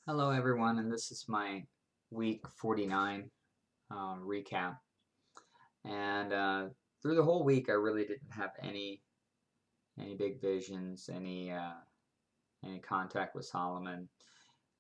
Hello, everyone, and this is my week 49 recap. And through the whole week, I really didn't have any big visions, any contact with Solomon,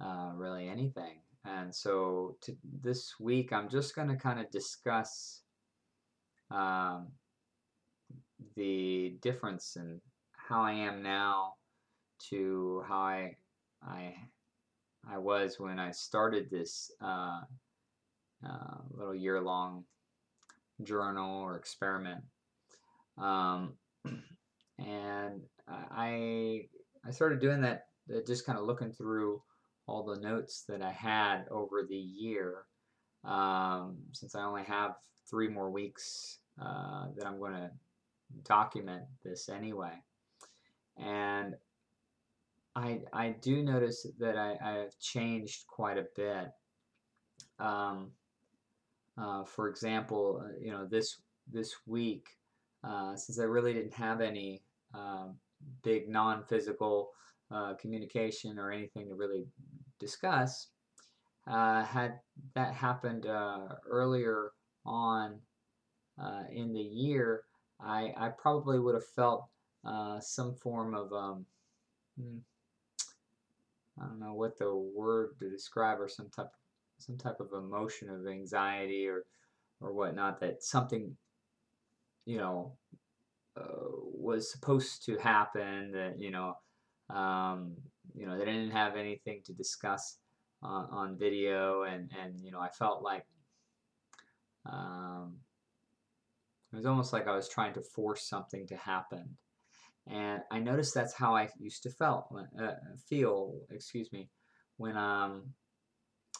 really anything. And so this week, I'm just going to kind of discuss um, the difference in how I am now to how I I was when I started this little year-long journal or experiment. Um, and I started doing that, just kind of looking through all the notes that I had over the year, since I only have 3 more weeks that I'm going to document this anyway. And I do notice that I've changed quite a bit. Um, for example, this week, since I really didn't have any big non-physical communication or anything to really discuss, had that happened earlier on in the year, I probably would have felt some form of hmm, I don't know what the word to describe, or some type of emotion of anxiety or whatnot, that something you know was supposed to happen, that they didn't have anything to discuss on video, and I felt like um, it was almost like I was trying to force something to happen. And I noticed that's how I used to feel, excuse me, when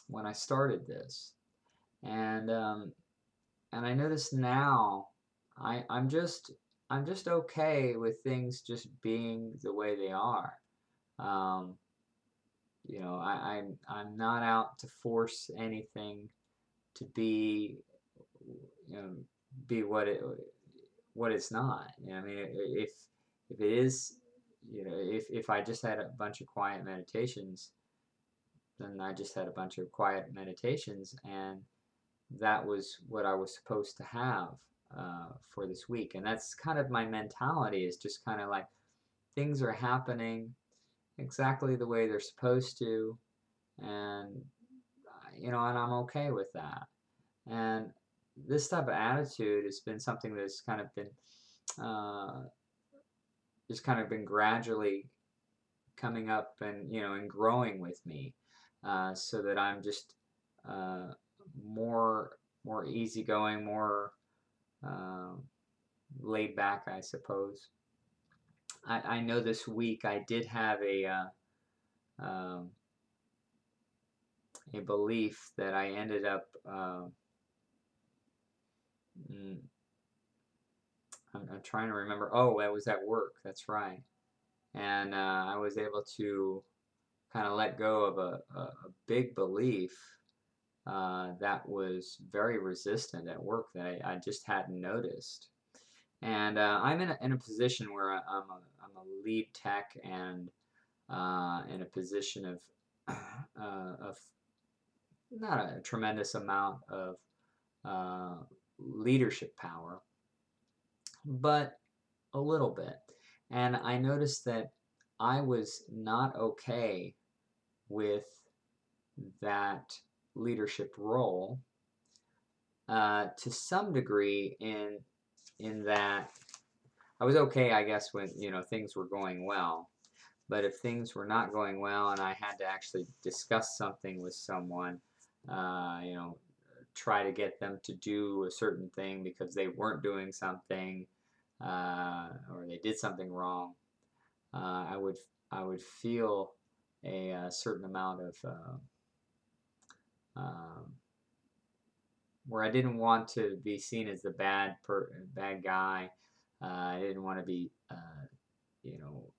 when I started this. And um, and I notice now I'm just okay with things just being the way they are. Um, I'm not out to force anything to you know be what it's not. I mean, if it is, if I just had a bunch of quiet meditations, then I just had a bunch of quiet meditations, and that was what I was supposed to have for this week. And that's kind of my mentality, is just kind of like things are happening exactly the way they're supposed to, and and I'm okay with that. And this type of attitude has been something that's kind of been uh, just kind of been gradually coming up, and growing with me, so that I'm just uh, more easygoing, more um, laid back, I suppose. I know this week I did have a belief that I ended up. Mm, I'm trying to remember. Oh, that was at work. That's right. And I was able to kind of let go of a big belief that was very resistant at work, that I just hadn't noticed. And I'm in a position where I'm a lead tech, and in a position of not a tremendous amount of uh, leadership power, but a little bit. And I noticed that I was not okay with that leadership role, to some degree, in that I was okay, I guess, when things were going well. But if things were not going well and I had to actually discuss something with someone, you know, try to get them to do a certain thing because they weren't doing something, or they did something wrong, I would feel a certain amount of um, where I didn't want to be seen as the bad guy. I didn't want to be you know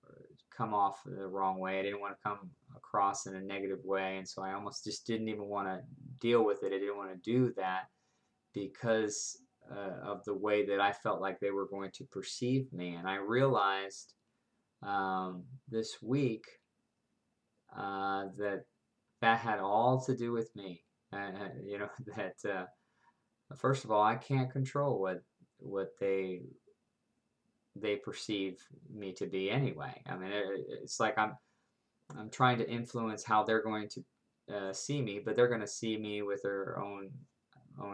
come off the wrong way. I didn't want to come across in a negative way, and so I almost just didn't even want to deal with it. I didn't want to do that because of the way that I felt like they were going to perceive me. And I realized this week that that had all to do with me. You know, that first of all, I can't control what they perceive me to be anyway. I mean, it's like I'm trying to influence how they're going to see me, but they're going to see me with their own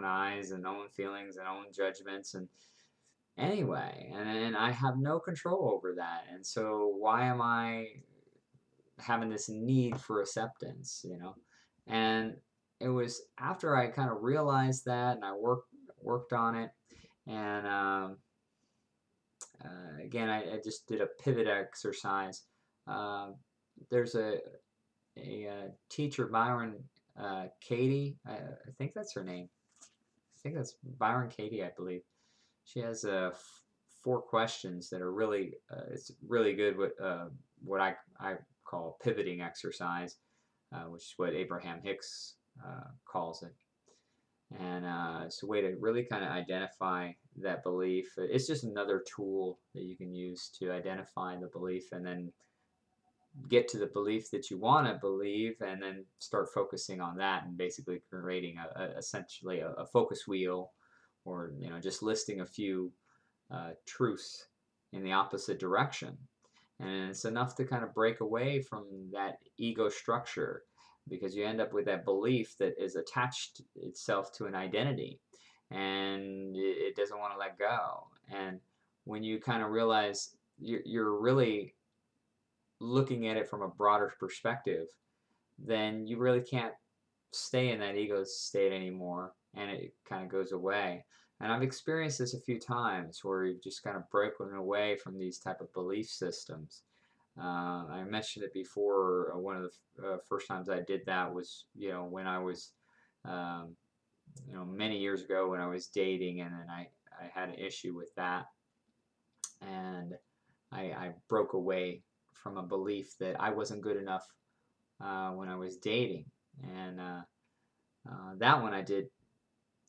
eyes and own feelings and own judgments and anyway, and I have no control over that. And so why am I having this need for acceptance, you know? And it was after I kind of realized that and I worked on it and again, I just did a pivot exercise. Uh, there's a teacher, Byron Katie, I think that's her name. I think that's Byron Katie, I believe. She has 4 questions that are really, it's really good with what I call pivoting exercise, which is what Abraham Hicks calls it. And it's a way to really kind of identify that belief. It's just another tool that you can use to identify the belief and then get to the belief that you want to believe and then start focusing on that and basically creating essentially a focus wheel or just listing a few truths in the opposite direction. And it's enough to kind of break away from that ego structure because you end up with that belief that is attached itself to an identity and it doesn't want to let go. And when you kind of realize you're really looking at it from a broader perspective, then you really can't stay in that ego state anymore and it kind of goes away. And I've experienced this a few times where you've just kind of broken away from these type of belief systems. I mentioned it before. One of the first times I did that was, when I was, um, many years ago when I was dating, and then I had an issue with that, and I broke away from a belief that I wasn't good enough when I was dating, and that one I did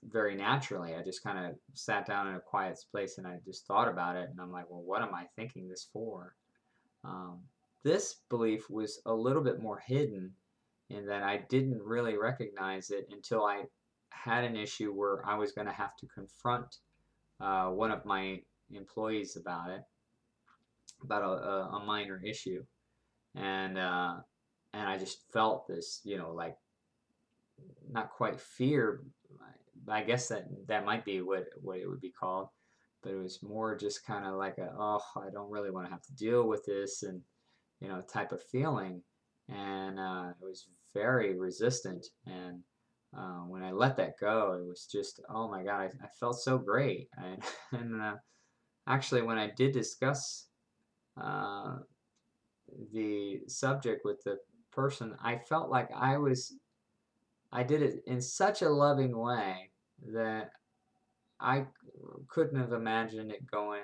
very naturally. I just kind of sat down in a quiet place and I just thought about it, and I'm like, well, what am I thinking this for? Um, this belief was a little bit more hidden in that I didn't really recognize it until I had an issue where I was going to have to confront one of my employees about it, about a minor issue, and I just felt this, like not quite fear. I guess that might be what it would be called, but it was more just kind of like oh, I don't really want to have to deal with this and type of feeling, and it was very resistant. And when I let that go, it was just, oh my God, I felt so great. And actually, when I did discuss uh, the subject with the person, I felt like I did it in such a loving way that I couldn't have imagined it going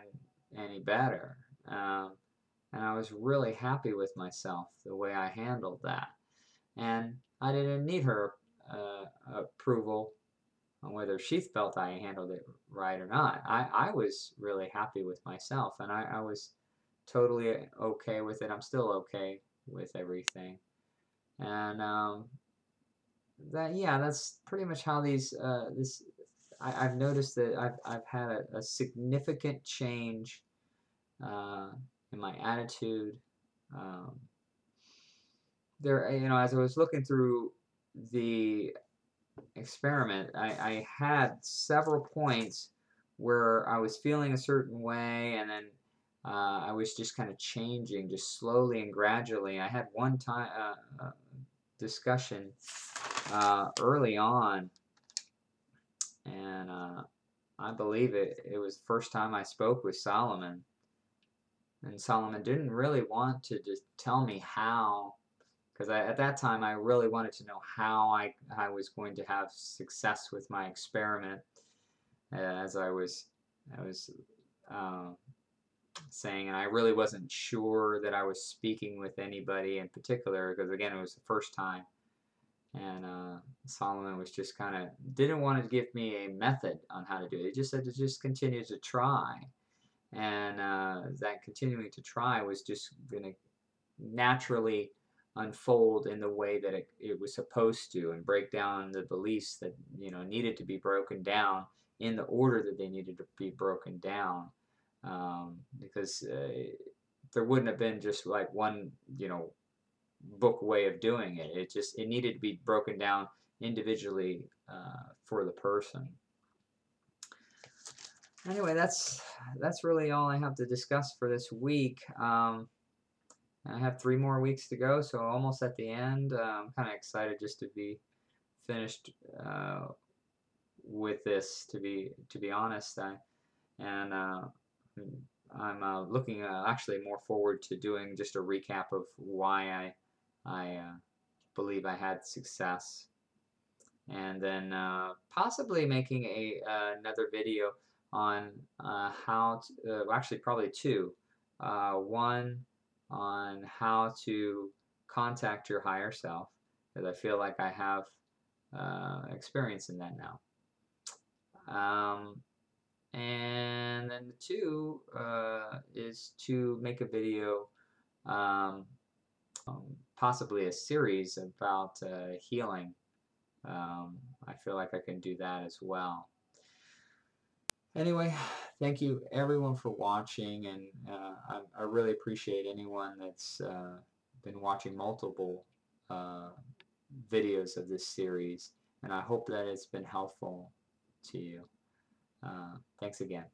any better. And I was really happy with myself the way I handled that. And I didn't need her approval on whether she felt I handled it right or not. I was really happy with myself, and I was totally okay with it. I'm still okay with everything. And yeah, that's pretty much how I've noticed that I've had a significant change uh, in my attitude. Um, as I was looking through the experiment, I had several points where I was feeling a certain way, and then I was just kind of changing, just slowly and gradually. I had one time discussion early on, and I believe it was the first time I spoke with Solomon, and Solomon didn't really want to just tell me how, because at that time I really wanted to know how I was going to have success with my experiment, as I was uh, saying, and I really wasn't sure that I was speaking with anybody in particular, because again it was the first time, and Solomon was just kind of didn't want to give me a method on how to do it. He just said to just continue to try, and that continuing to try was just going to naturally unfold in the way that it was supposed to, and break down the beliefs that needed to be broken down in the order that they needed to be broken down, because there wouldn't have been just like one book way of doing it. It needed to be broken down individually for the person. Anyway, that's really all I have to discuss for this week. I have 3 more weeks to go, so almost at the end. I'm kind of excited just to be finished with this. To be honest, I'm looking actually more forward to doing just a recap of why I believe I had success, and then possibly making another video on how to, actually probably two. One on how to contact your higher self, because I feel like I have experience in that now. And then the two is to make a video, possibly a series about healing. I feel like I can do that as well. Anyway, thank you everyone for watching, and I really appreciate anyone that's been watching multiple videos of this series, and I hope that it's been helpful to you. Thanks again.